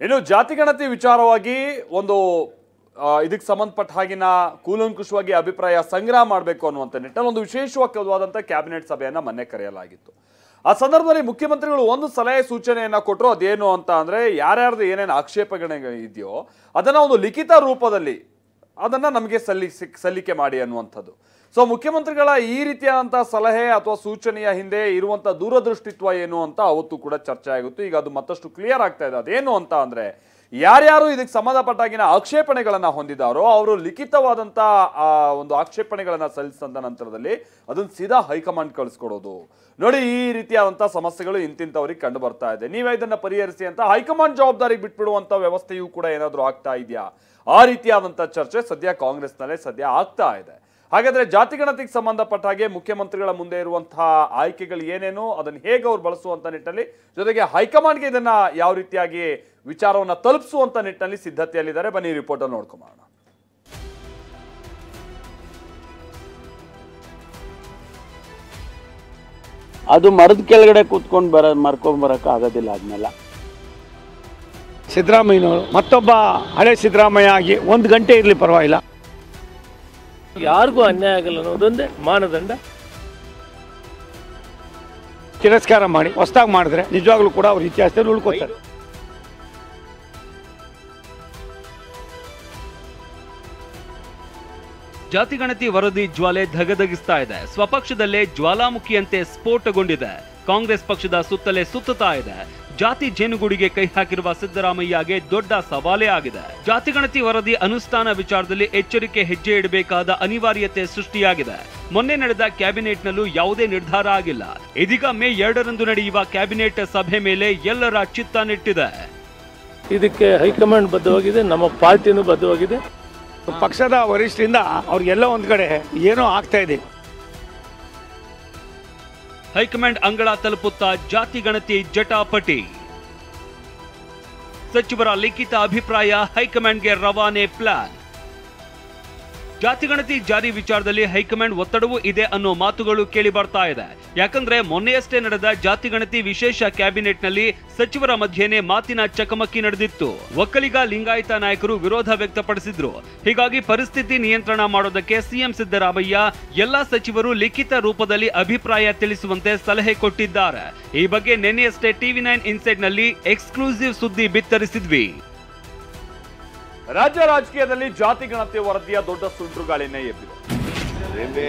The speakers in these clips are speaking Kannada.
ಇನ್ನು ಜಾತಿಗಣತಿ ವಿಚಾರವಾಗಿ ಒಂದು ಇದಕ್ಕೆ ಸಂಬಂಧಪಟ್ಟ ಹಾಗಿನ ಕೂಲಂಕುಷವಾಗಿ ಅಭಿಪ್ರಾಯ ಸಂಗ್ರಹ ಮಾಡಬೇಕು ಅನ್ನುವಂಥ ನಿಟ್ಟಿನಲ್ಲಿ ಒಂದು ವಿಶೇಷವಾದಂಥ ಕ್ಯಾಬಿನೆಟ್ ಸಭೆಯನ್ನು ಮೊನ್ನೆ ಕರೆಯಲಾಗಿತ್ತು. ಆ ಸಂದರ್ಭದಲ್ಲಿ ಮುಖ್ಯಮಂತ್ರಿಗಳು ಒಂದು ಸಲಹೆ ಸೂಚನೆಯನ್ನು ಕೊಟ್ಟರು. ಅದೇನು ಅಂತ ಅಂದರೆ ಯಾರ್ಯಾರ್ದು ಏನೇನು ಆಕ್ಷೇಪಣೆಗಳಿದೆಯೋ ಅದನ್ನು ಒಂದು ಲಿಖಿತ ರೂಪದಲ್ಲಿ ಅದನ್ನು ನಮಗೆ ಸಲ್ಲಿಕೆ ಮಾಡಿ ಅನ್ನುವಂಥದ್ದು. ಸೊ ಮುಖ್ಯಮಂತ್ರಿಗಳ ಈ ರೀತಿಯಾದಂಥ ಸಲಹೆ ಅಥವಾ ಸೂಚನೆಯ ಹಿಂದೆ ಇರುವಂಥ ದೂರದೃಷ್ಟಿತ್ವ ಏನು ಅಂತ ಅವತ್ತು ಕೂಡ ಚರ್ಚೆ ಆಗುತ್ತೆ. ಈಗ ಅದು ಮತ್ತಷ್ಟು ಕ್ಲಿಯರ್ ಆಗ್ತಾ ಇದೆ. ಅದೇನು ಅಂತ ಅಂದರೆ ಯಾರ್ಯಾರು ಇದಕ್ಕೆ ಸಂಬಂಧಪಟ್ಟಾಗಿನ ಆಕ್ಷೇಪಣೆಗಳನ್ನು ಹೊಂದಿದ್ದಾರೋ ಅವರು ಲಿಖಿತವಾದಂಥ ಒಂದು ಆಕ್ಷೇಪಣೆಗಳನ್ನು ಸಲ್ಲಿಸಿದ ನಂತರದಲ್ಲಿ ಅದನ್ನು ಸೀದಾ ಹೈಕಮಾಂಡ್ ಕಳಿಸ್ಕೊಡೋದು. ನೋಡಿ, ಈ ರೀತಿಯಾದಂಥ ಸಮಸ್ಯೆಗಳು ಇಂತಿಂಥವ್ರಿಗೆ ಕಂಡು ಬರ್ತಾ ಇದೆ, ನೀವೇ ಇದನ್ನು ಪರಿಹರಿಸಿ ಅಂತ ಹೈಕಮಾಂಡ್ ಜವಾಬ್ದಾರಿಗೆ ಬಿಟ್ಬಿಡುವಂಥ ವ್ಯವಸ್ಥೆಯೂ ಕೂಡ ಏನಾದರೂ ಆಗ್ತಾ ಇದೆಯಾ? ಆ ರೀತಿಯಾದಂಥ ಚರ್ಚೆ ಸದ್ಯ ಕಾಂಗ್ರೆಸ್ನಲ್ಲೇ ಸದ್ಯ ಆಗ್ತಾ ಇದೆ. ಹಾಗಾದ್ರೆ ಜಾತಿಗಣತಿಗೆ ಸಂಬಂಧಪಟ್ಟ ಹಾಗೆ ಮುಖ್ಯಮಂತ್ರಿಗಳ ಮುಂದೆ ಇರುವಂತಹ ಆಯ್ಕೆಗಳು ಏನೇನು, ಅದನ್ನು ಹೇಗೆ ಅವ್ರು ಬಳಸುವಂತ ನಿಟ್ಟಿನಲ್ಲಿ, ಜೊತೆಗೆ ಹೈಕಮಾಂಡ್ಗೆ ಇದನ್ನ ಯಾವ ರೀತಿಯಾಗಿ ವಿಚಾರವನ್ನು ತಲುಪಿಸುವಂತ ನಿಟ್ಟಿನಲ್ಲಿ ಸಿದ್ಧತೆಯಲ್ಲಿದ್ದಾರೆ. ಬನ್ನಿ ರಿಪೋರ್ಟ್ ಅನ್ನು ನೋಡ್ಕೊಂಬೋಣ. ಅದು ಮರದ ಕೆಳಗಡೆ ಕೂತ್ಕೊಂಡು ಮರ್ಕೊಂಡ್ ಬರಕ ಆಗೋದಿಲ್ಲ. ಆದ್ಮೇಲೆ ಸಿದ್ದರಾಮಯ್ಯನವರು ಮತ್ತೊಬ್ಬ ಹಳೆ ಸಿದ್ದರಾಮಯ್ಯ ಆಗಿ 1 ಗಂಟೆ ಇರಲಿ ಪರವಾಗಿಲ್ಲ, ಯಾರಿಗೂ ಅನ್ಯಾಯ ಆಗಲ್ಲ ಅನ್ನೋದೊಂದೇ ಮಾನದಂಡ. ತಿರಸ್ಕಾರ ಮಾಡಿ ಹೊಸದಾಗಿ ಮಾಡಿದ್ರೆ ನಿಜವಾಗ್ಲೂ ಕೂಡ ಅವ್ರ ಇತಿಹಾಸದಲ್ಲಿ ಉಳ್ಕೋತಾರೆ. ಜಾತಿಗಣತಿ ವರದಿ ಜ್ವಾಲೆ ಧಗಧಗಿಸ್ತಾ ಇದೆ. ಸ್ವಪಕ್ಷದಲ್ಲೇ ಜ್ವಾಲಾಮುಖಿಯಂತೆ ಸ್ಫೋಟಗೊಂಡಿದೆ. ಕಾಂಗ್ರೆಸ್ ಪಕ್ಷದ ಸುತ್ತಲೇ ಸುತ್ತುತ್ತಾ ಇದೆ. ಜಾತಿ ಜೇನುಗೂಡಿಗೆ ಕೈ ಹಾಕಿರುವ ಸಿದ್ದರಾಮಯ್ಯಗೆ ದೊಡ್ಡ ಸವಾಲೇ ಆಗಿದೆ. ಜಾತಿಗಣತಿ ವರದಿ ಅನುಷ್ಠಾನ ವಿಚಾರದಲ್ಲಿ ಎಚ್ಚರಿಕೆ ಹೆಜ್ಜೆ ಇಡಬೇಕಾದ ಅನಿವಾರ್ಯತೆ ಸೃಷ್ಟಿಯಾಗಿದೆ. ಮೊನ್ನೆ ನಡೆದ ಕ್ಯಾಬಿನೆಟ್ನಲ್ಲೂ ಯಾವುದೇ ನಿರ್ಧಾರ ಆಗಿಲ್ಲ. ಇದೀಗ ಮೇ 2ರಂದು ನಡೆಯುವ ಕ್ಯಾಬಿನೆಟ್ ಸಭೆ ಮೇಲೆ ಎಲ್ಲರ ಚಿತ್ತ ನೆಟ್ಟಿದೆ. ಇದಕ್ಕೆ ಹೈಕಮಾಂಡ್ ಬದ್ಧವಾಗಿದೆ, ನಮ್ಮ ಪಾರ್ಟಿನೂ ಬದ್ಧವಾಗಿದೆ. ಪಕ್ಷದ ವರಿಷ್ಠರಿಂದ ಅವ್ರಿಗೆಲ್ಲ ಒಂದ್ ಕಡೆ ಏನೋ ಆಗ್ತಾ ಇದೆ. ಹೈಕಮಾಂಡ್ ಅಂಗಳ ತಲುಪುತ್ತಾ ಜಾತಿಗಣತಿ ಜಟಾಪಟಿ. ಸಚಿವರ ಲಿಖಿತ ಅಭಿಪ್ರಾಯ ಹೈಕಮಾಂಡ್ಗೆ ರವಾನೆ ಪ್ಲಾನ್. ಜಾತಿಗಣತಿ ಜಾರಿ ವಿಚಾರದಲ್ಲಿ ಹೈಕಮಾಂಡ್ ಒತ್ತಡವೂ ಇದೆ ಅನ್ನೋ ಮಾತುಗಳು ಕೇಳಿ ಬರ್ತಾ ಇದೆ. ಯಾಕಂದ್ರೆ ಮೊನ್ನೆಯಷ್ಟೇ ನಡೆದ ಜಾತಿಗಣತಿ ವಿಶೇಷ ಕ್ಯಾಬಿನೆಟ್ನಲ್ಲಿ ಸಚಿವರ ಮಧ್ಯೆನೇ ಮಾತಿನ ಚಕಮಕಿ ನಡೆದಿತ್ತು. ಒಕ್ಕಲಿಗ ಲಿಂಗಾಯತ ನಾಯಕರು ವಿರೋಧ ವ್ಯಕ್ತಪಡಿಸಿದ್ರು. ಹೀಗಾಗಿ ಪರಿಸ್ಥಿತಿ ನಿಯಂತ್ರಣ ಮಾಡೋದಕ್ಕೆ ಸಿಎಂ ಸಿದ್ದರಾಮಯ್ಯ ಎಲ್ಲಾ ಸಚಿವರು ಲಿಖಿತ ರೂಪದಲ್ಲಿ ಅಭಿಪ್ರಾಯ ತಿಳಿಸುವಂತೆ ಸಲಹೆ ಕೊಟ್ಟಿದ್ದಾರೆ. ಈ ಬಗ್ಗೆ ನಿನ್ನೆಯಷ್ಟೇ TV9 ಇನ್ಸೈಡ್ ನಲ್ಲಿ ಎಕ್ಸ್ಕ್ಲೂಸಿವ್ ಸುದ್ದಿ ಬಿತ್ತರಿಸಿದ್ವಿ. ರಾಜ್ಯ ರಾಜಕೀಯದಲ್ಲಿ ಜಾತಿಗಣತಿ ವರದಿಯ ದೊಡ್ಡ ಸುಂಟ್ರುಗಾಳಿನೇ ಎಬ್ಬಿದೆ. ನಿನ್ನೆ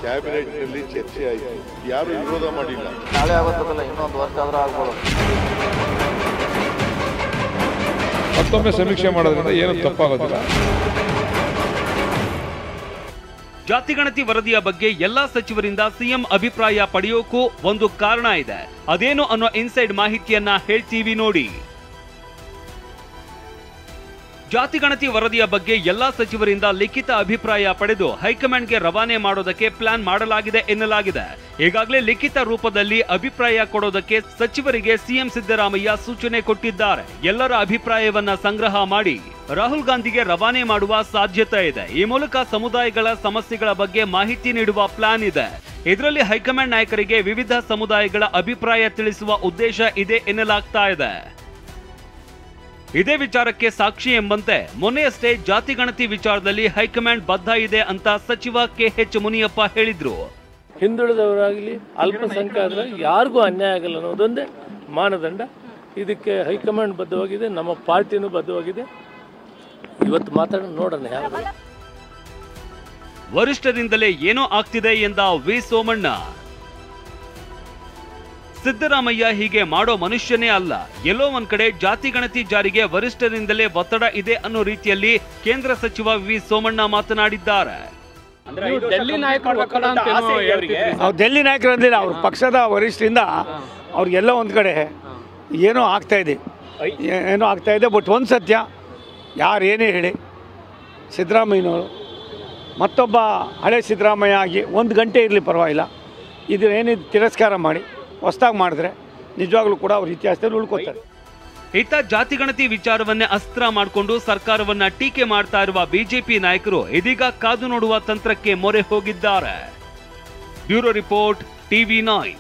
ಕ್ಯಾಬಿನೆಟ್ ನಲ್ಲಿ ಚರ್ಚೆ ಆಯಿತು, ಯಾರು ವಿರೋಧ ಮಾಡಿಲ್ಲ. ನಾಳೆ ಆಗುತ್ತದಲ್ಲ, ಇನ್ನೊಂದು ವರ್ಷ ಆದ್ರೂ ಆಗ್ಬೋದು. ಮತ್ತೊಮ್ಮೆ ಸಮೀಕ್ಷೆ ಮಾಡೋದ್ರಿಂದ ಏನು ತಪ್ಪಾಗೋದಿಲ್ಲ. ಜಾತಿಗಣತಿ ವರದಿಯ ಬಗ್ಗೆ ಎಲ್ಲಾ ಸಚಿವರಿಂದ ಸಿಎಂ ಅಭಿಪ್ರಾಯ ಪಡೆಯೋಕ್ಕೂ ಒಂದು ಕಾರಣ ಇದೆ. ಅದೇನು ಅನ್ನೋ ಇನ್ಸೈಡ್ ಮಾಹಿತಿಯನ್ನ ಹೇಳ್ತೀವಿ ನೋಡಿ. ಜಾತಿಗಣತಿ ವರದಿಯ ಬಗ್ಗೆ ಎಲ್ಲಾ ಸಚಿವರಿಂದ ಲಿಖಿತ ಅಭಿಪ್ರಾಯ ಪಡೆದು ಹೈಕಮಾಂಡ್ಗೆ ರವಾನೆ ಮಾಡೋದಕ್ಕೆ ಪ್ಲಾನ್ ಮಾಡಲಾಗಿದೆ ಎನ್ನಲಾಗಿದೆ. ಈಗಾಗಲೇ ಲಿಖಿತ ರೂಪದಲ್ಲಿ ಅಭಿಪ್ರಾಯ ಕೊಡೋದಕ್ಕೆ ಸಚಿವರಿಗೆ ಸಿಎಂ ಸಿದ್ದರಾಮಯ್ಯ ಸೂಚನೆ ಕೊಟ್ಟಿದ್ದಾರೆ. ಎಲ್ಲರ ಅಭಿಪ್ರಾಯವನ್ನ ಸಂಗ್ರಹ ಮಾಡಿ ರಾಹುಲ್ ಗಾಂಧಿಗೆ ರವಾನೆ ಮಾಡುವ ಸಾಧ್ಯತೆ ಇದೆ. ಈ ಮೂಲಕ ಸಮುದಾಯಗಳ ಸಮಸ್ಯೆಗಳ ಬಗ್ಗೆ ಮಾಹಿತಿ ನೀಡುವ ಪ್ಲಾನ್ ಇದೆ. ಇದರಲ್ಲಿ ಹೈಕಮಾಂಡ್ ನಾಯಕರಿಗೆ ವಿವಿಧ ಸಮುದಾಯಗಳ ಅಭಿಪ್ರಾಯ ತಿಳಿಸುವ ಉದ್ದೇಶ ಇದೆ ಎನ್ನಲಾಗ್ತಾ ಇದೆ. ಇದೇ ವಿಚಾರಕ್ಕೆ ಸಾಕ್ಷಿ ಎಂಬಂತೆ ಮೊನ್ನೆಯಷ್ಟೇ ಜಾತಿಗಣತಿ ವಿಚಾರದಲ್ಲಿ ಹೈಕಮಾಂಡ್ ಬದ್ಧ ಇದೆ ಅಂತ ಸಚಿವ KH ಮುನಿಯಪ್ಪ ಹೇಳಿದ್ರು. ಹಿಂದುಳಿದವರಾಗಲಿ ಅಲ್ಪಸಂಖ್ಯಾತರಾಗಲಿ ಯಾರಿಗೂ ಅನ್ಯಾಯ ಆಗಲ್ಲ ಅನ್ನೋದೊಂದೇ ಮಾನದಂಡ. ಇದಕ್ಕೆ ಹೈಕಮಾಂಡ್ ಬದ್ಧವಾಗಿದೆ, ನಮ್ಮ ಪಾರ್ಟಿನೂ ಬದ್ಧವಾಗಿದೆ. ಇವತ್ತು ಮಾತಾಡೋಣ, ನೋಡೋಣ ಯಾರು. ವರಿಷ್ಠರಿಂದಲೇ ಏನೋ ಆಗ್ತಿದೆ ಎಂದ ವಿ ಸೋಮಣ್ಣ. ಸಿದ್ದರಾಮಯ್ಯ ಹೀಗೆ ಮಾಡೋ ಮನುಷ್ಯನೇ ಅಲ್ಲ. ಎಲ್ಲೋ ಒಂದ್ ಕಡೆ ಜಾತಿಗಣತಿ ಜಾರಿಗೆ ವರಿಷ್ಠರಿಂದಲೇ ಒತ್ತಡ ಇದೆ ಅನ್ನೋ ರೀತಿಯಲ್ಲಿ ಕೇಂದ್ರ ಸಚಿವ ವಿ ಸೋಮಣ್ಣ ಮಾತನಾಡಿದ್ದಾರೆ. ಡೆಲ್ಲಿ ನಾಯಕರಂದಿಲ್ಲ, ಅವ್ರ ಪಕ್ಷದ ವರಿಷ್ಠರಿಂದ ಅವ್ರಿಗೆಲ್ಲ ಒಂದ್ ಕಡೆ ಏನೋ ಆಗ್ತಾ ಇದೆ. ಬಟ್ ಒಂದು ಸತ್ಯ, ಯಾರೇನೇ ಹೇಳಿ ಸಿದ್ದರಾಮಯ್ಯನವರು ಮತ್ತೊಬ್ಬ ಹಳೆ ಸಿದ್ದರಾಮಯ್ಯ ಆಗಿ 1 ಗಂಟೆ ಇರಲಿ ಪರವಾಗಿಲ್ಲ, ಇದನ್ನೇನಿದು ತಿರಸ್ಕಾರ ಮಾಡಿ ಹೊಸದಾಗಿ ಮಾಡಿದ್ರೆ ನಿಜವಾಗ್ಲೂ ಕೂಡ ಅವ್ರ ಇತಿಹಾಸದಲ್ಲಿ ಉಳ್ಕೋತಾರೆ. ಇತ್ತ ಜಾತಿಗಣತಿ ವಿಚಾರವನ್ನೇ ಅಸ್ತ್ರ ಮಾಡಿಕೊಂಡು ಸರ್ಕಾರವನ್ನ ಟೀಕೆ ಮಾಡ್ತಾ ಇರುವ ಬಿಜೆಪಿ ನಾಯಕರು ಇದೀಗ ಕಾದು ನೋಡುವ ತಂತ್ರಕ್ಕೆ ಮೊರೆ ಹೋಗಿದ್ದಾರೆ. Bureau report TV9.